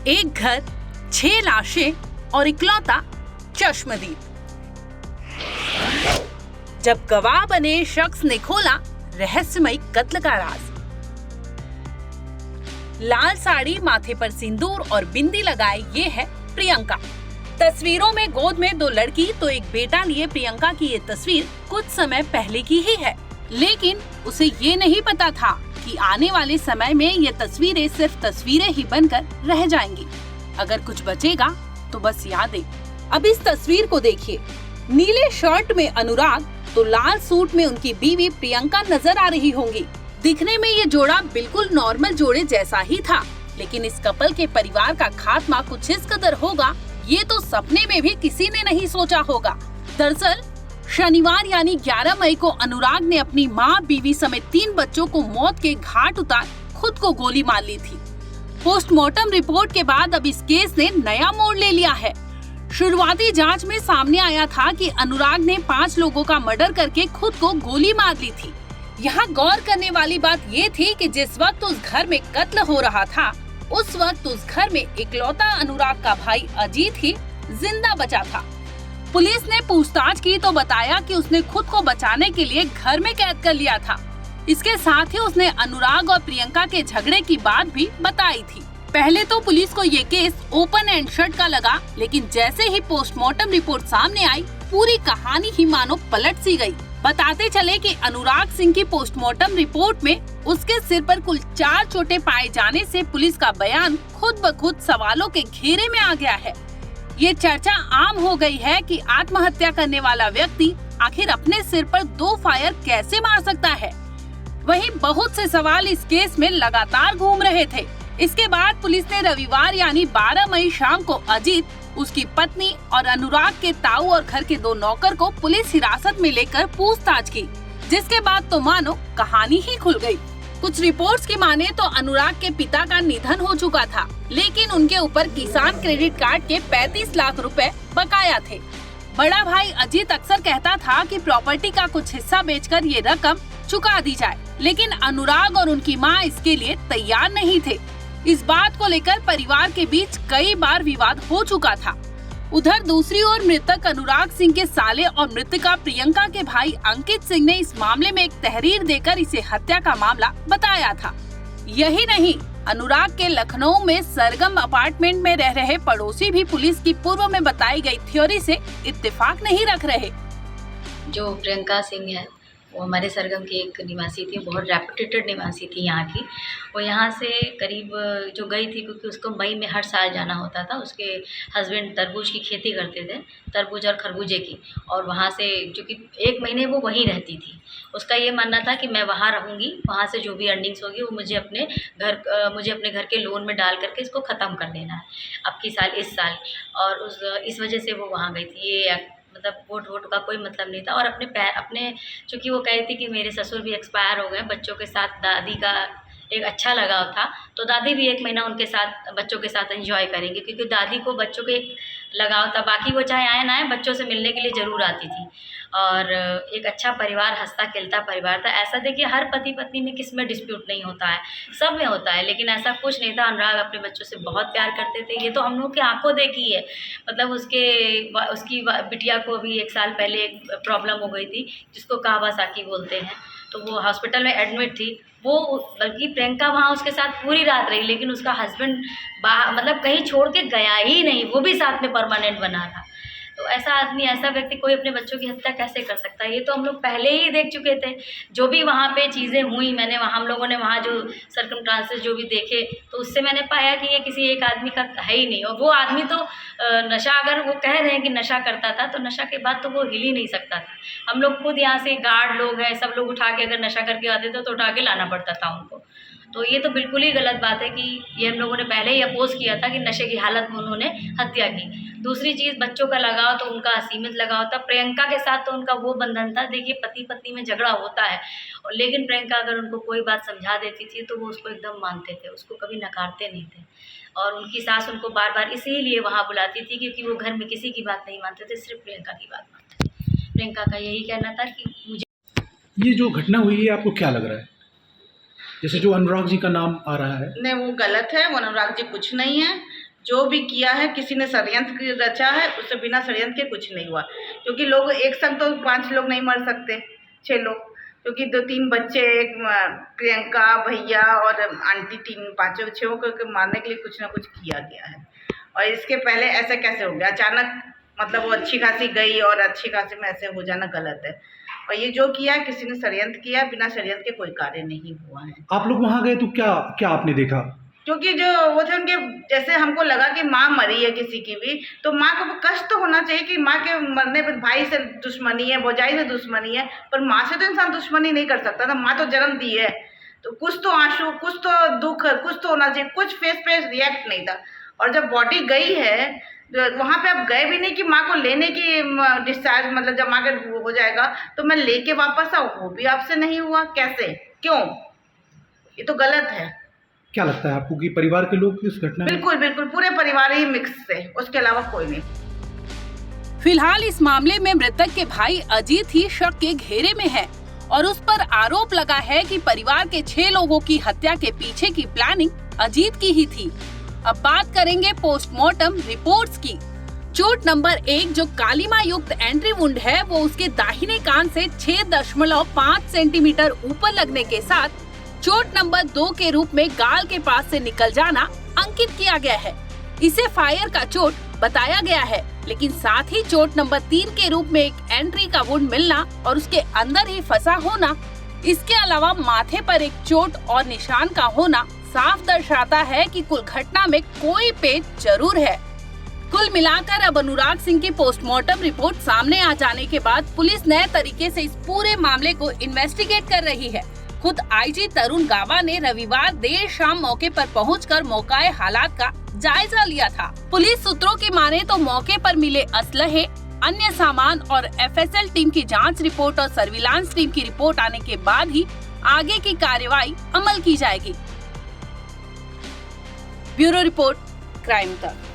एक घर, 6 लाशें और इकलौता चश्मदीद। जब गवाह बने शख्स ने खोला रहस्यमयी कत्ल का राज। लाल साड़ी, माथे पर सिंदूर और बिंदी लगाए ये है प्रियंका। तस्वीरों में गोद में 2 लड़की तो एक बेटा लिए प्रियंका की ये तस्वीर कुछ समय पहले की ही है, लेकिन उसे ये नहीं पता था कि आने वाले समय में ये तस्वीरें सिर्फ तस्वीरें ही बनकर रह जाएंगी। अगर कुछ बचेगा तो बस यादें। अब इस तस्वीर को देखिए। नीले शर्ट में अनुराग तो लाल सूट में उनकी बीवी प्रियंका नजर आ रही होंगी। दिखने में ये जोड़ा बिल्कुल नॉर्मल जोड़े जैसा ही था, लेकिन इस कपल के परिवार का खात्मा कुछ इस कदर होगा ये तो सपने में भी किसी ने नहीं सोचा होगा। दरअसल शनिवार यानी 11 मई को अनुराग ने अपनी माँ, बीवी समेत 3 बच्चों को मौत के घाट उतार खुद को गोली मार ली थी। पोस्टमार्टम रिपोर्ट के बाद अब इस केस ने नया मोड़ ले लिया है। शुरुआती जांच में सामने आया था कि अनुराग ने 5 लोगों का मर्डर करके खुद को गोली मार ली थी। यहाँ गौर करने वाली बात ये थी कि जिस वक्त उस घर में कत्ल हो रहा था, उस वक्त उस घर में इकलौता अनुराग का भाई अजीत ही जिंदा बचा था। पुलिस ने पूछताछ की तो बताया कि उसने खुद को बचाने के लिए घर में कैद कर लिया था। इसके साथ ही उसने अनुराग और प्रियंका के झगड़े की बात भी बताई थी। पहले तो पुलिस को ये केस ओपन एंड शट का लगा, लेकिन जैसे ही पोस्टमार्टम रिपोर्ट सामने आई, पूरी कहानी ही मानो पलट सी गई। बताते चले कि अनुराग सिंह की पोस्टमार्टम रिपोर्ट में उसके सिर पर कुल 4 चोटें पाए जाने से पुलिस का बयान खुद ब खुद सवालों के घेरे में आ गया है। ये चर्चा आम हो गई है कि आत्महत्या करने वाला व्यक्ति आखिर अपने सिर पर 2 फायर कैसे मार सकता है। वहीं बहुत से सवाल इस केस में लगातार घूम रहे थे। इसके बाद पुलिस ने रविवार यानी 12 मई शाम को अजीत, उसकी पत्नी और अनुराग के ताऊ और घर के 2 नौकर को पुलिस हिरासत में लेकर पूछताछ की, जिसके बाद तो मानो कहानी ही खुल गई। कुछ रिपोर्ट्स की माने तो अनुराग के पिता का निधन हो चुका था, लेकिन उनके ऊपर किसान क्रेडिट कार्ड के 35 लाख रुपए बकाया थे। बड़ा भाई अजीत अक्सर कहता था कि प्रॉपर्टी का कुछ हिस्सा बेचकर ये रकम चुका दी जाए, लेकिन अनुराग और उनकी माँ इसके लिए तैयार नहीं थे। इस बात को लेकर परिवार के बीच कई बार विवाद हो चुका था। उधर दूसरी ओर मृतक अनुराग सिंह के साले और मृतका प्रियंका के भाई अंकित सिंह ने इस मामले में एक तहरीर देकर इसे हत्या का मामला बताया था। यही नहीं, अनुराग के लखनऊ में सरगम अपार्टमेंट में रह रहे पड़ोसी भी पुलिस की पूर्व में बताई गई थ्योरी से इत्तेफाक नहीं रख रहे। जो प्रियंका सिंह है वो हमारे सरगम की एक निवासी थी, बहुत रेपुटेटेड निवासी थी यहाँ की। वो यहाँ से करीब जो गई थी क्योंकि उसको मई में हर साल जाना होता था। उसके हस्बैंड तरबूज की खेती करते थे, तरबूज और खरबूजे की, और वहाँ से चूँकि 1 महीने वो वहीं रहती थी। उसका ये मानना था कि मैं वहाँ रहूँगी, वहाँ से जो भी अर्निंग्स होगी वो मुझे अपने घर के लोन में डाल करके इसको ख़त्म कर देना है अब की साल, इस साल। और इस वजह से वो वहाँ गई थी। ये मतलब वोट का कोई मतलब नहीं था। और अपने चूँकि वो कही थी कि मेरे ससुर भी एक्सपायर हो गए, बच्चों के साथ दादी का एक अच्छा लगाव था, तो दादी भी 1 महीना उनके साथ, बच्चों के साथ एंजॉय करेंगे, क्योंकि दादी को बच्चों के एक लगाव था। बाकी वो चाहे आए ना आए, बच्चों से मिलने के लिए ज़रूर आती थी। और एक अच्छा परिवार, हंसता खेलता परिवार था। ऐसा देखिए, हर पति पत्नी में किस में डिस्प्यूट नहीं होता है, सब में होता है, लेकिन ऐसा कुछ नहीं था। अनुराग अपने बच्चों से बहुत प्यार करते थे। ये तो हम लोग की आंखों देखी है। मतलब उसकी बिटिया को भी 1 साल पहले एक प्रॉब्लम हो गई थी, जिसको कावासाकी बोलते हैं, तो वो हॉस्पिटल में एडमिट थी। वो बल्कि प्रियंका वहाँ उसके साथ पूरी रात रही, लेकिन उसका हस्बैंड मतलब कहीं छोड़ के गया ही नहीं, वो भी साथ में परमानेंट बना था। तो ऐसा आदमी, ऐसा व्यक्ति कोई अपने बच्चों की हत्या कैसे कर सकता है? ये तो हम लोग पहले ही देख चुके थे। जो भी वहाँ पे चीज़ें हुई, हम लोगों ने वहाँ जो सर्कमस्टांसेस जो भी देखे, तो उससे मैंने पाया कि ये किसी एक आदमी का है ही नहीं। और वो आदमी तो नशा, अगर वो कह रहे हैं कि नशा करता था, तो नशा के बाद तो वो हिल ही नहीं सकता था। हम लोग खुद यहाँ से गार्ड लोग हैं, सब लोग उठा के, अगर नशा करके आते थे तो उठा के लाना पड़ता था उनको। तो ये तो बिल्कुल ही गलत बात है कि ये हम लोगों ने पहले ही अपोज किया था कि नशे की हालत में उन्होंने हत्या की। दूसरी चीज़, बच्चों का लगाव तो उनका असीमित लगाव था। प्रियंका के साथ तो उनका वो बंधन था। देखिए, पति पत्नी में झगड़ा होता है, लेकिन प्रियंका अगर उनको कोई बात समझा देती थी तो वो उसको एकदम मानते थे, उसको कभी नकारते नहीं थे। और उनकी सास उनको बार बार इसीलिए वहाँ बुलाती थी क्योंकि वो घर में किसी की बात नहीं मानते थे, सिर्फ प्रियंका की बात मानते थे। प्रियंका का यही कहना था कि मुझे ये जो घटना हुई है आपको क्या लग रहा है? जैसे जो अनुराग जी का नाम आ रहा है, नहीं, वो गलत है। वो अनुराग जी कुछ नहीं है। जो भी किया है किसी ने षड्यंत्र रचा है, उससे बिना षड्यंत्र के कुछ नहीं हुआ। क्योंकि लोग एक संग तो 5 लोग नहीं मर सकते, 6 लोग, क्योंकि 2-3 बच्चे, एक प्रियंका, भैया और आंटी, 5-6 को मारने के लिए कुछ ना कुछ किया गया है। और इसके पहले ऐसा कैसे हो गया अचानक? मतलब वो अच्छी खासी गई और अच्छी खासी में ऐसे हो जाना गलत है। और ये जो किया है किसी ने षड्यंत्र किया, बिना षड्यंत्र के कोई कार्य नहीं हुआ है। आप लोग वहाँ गए तो क्या क्या आपने देखा? क्योंकि जो वो थे उनके, जैसे हमको लगा कि माँ मरी है किसी की भी, तो माँ को कष्ट तो होना चाहिए कि माँ के मरने पर भाई से दुश्मनी है, भौजाई से दुश्मनी है, पर माँ से तो इंसान दुश्मनी नहीं कर सकता ना। माँ तो जन्म दी है, तो कुछ तो आंसू, कुछ तो दुख, कुछ तो होना चाहिए। कुछ फेस पे रिएक्ट नहीं था। और जब बॉडी गई है वहाँ पे आप गए भी नहीं कि माँ को लेने की डिस्चार्ज, मतलब जब माँ का हो जाएगा तो मैं लेके वापस आऊँ, वो भी आपसे नहीं हुआ। कैसे, क्यों? ये तो गलत है। क्या लगता है आपको कि परिवार के लोग इस घटना में? बिल्कुल बिल्कुल, पूरे परिवार ही मिक्स है, उसके अलावा कोई नहीं। फिलहाल इस मामले में मृतक के भाई अजीत ही शक के घेरे में है और उस पर आरोप लगा है कि परिवार के 6 लोगों की हत्या के पीछे की प्लानिंग अजीत की ही थी। अब बात करेंगे पोस्टमार्टम रिपोर्ट्स की। चोट नंबर 1 जो कालिमा युक्त एंट्री वुंड है, वो उसके दाहिने कान से 6.5 सेंटीमीटर ऊपर लगने के साथ चोट नंबर 2 के रूप में गाल के पास से निकल जाना अंकित किया गया है। इसे फायर का चोट बताया गया है, लेकिन साथ ही चोट नंबर 3 के रूप में एक एंट्री का वुंड मिलना और उसके अंदर ही फंसा होना, इसके अलावा माथे पर एक चोट और निशान का होना साफ दर्शाता है कि कुल घटना में कोई पेच जरूर है। कुल मिलाकर अब अनुराग सिंह की पोस्टमार्टम रिपोर्ट सामने आ जाने के बाद पुलिस नए तरीके से इस पूरे मामले को इन्वेस्टिगेट कर रही है। खुद आईजी तरुण गाबा ने रविवार देर शाम मौके पर पहुंचकर मौकाए हालात का जायजा लिया था। पुलिस सूत्रों की माने तो मौके पर मिले असलहे, अन्य सामान और एफएसएल टीम की जांच रिपोर्ट और सर्विलांस टीम की रिपोर्ट आने के बाद ही आगे की कार्रवाई अमल की जाएगी। ब्यूरो रिपोर्ट, क्राइम तक।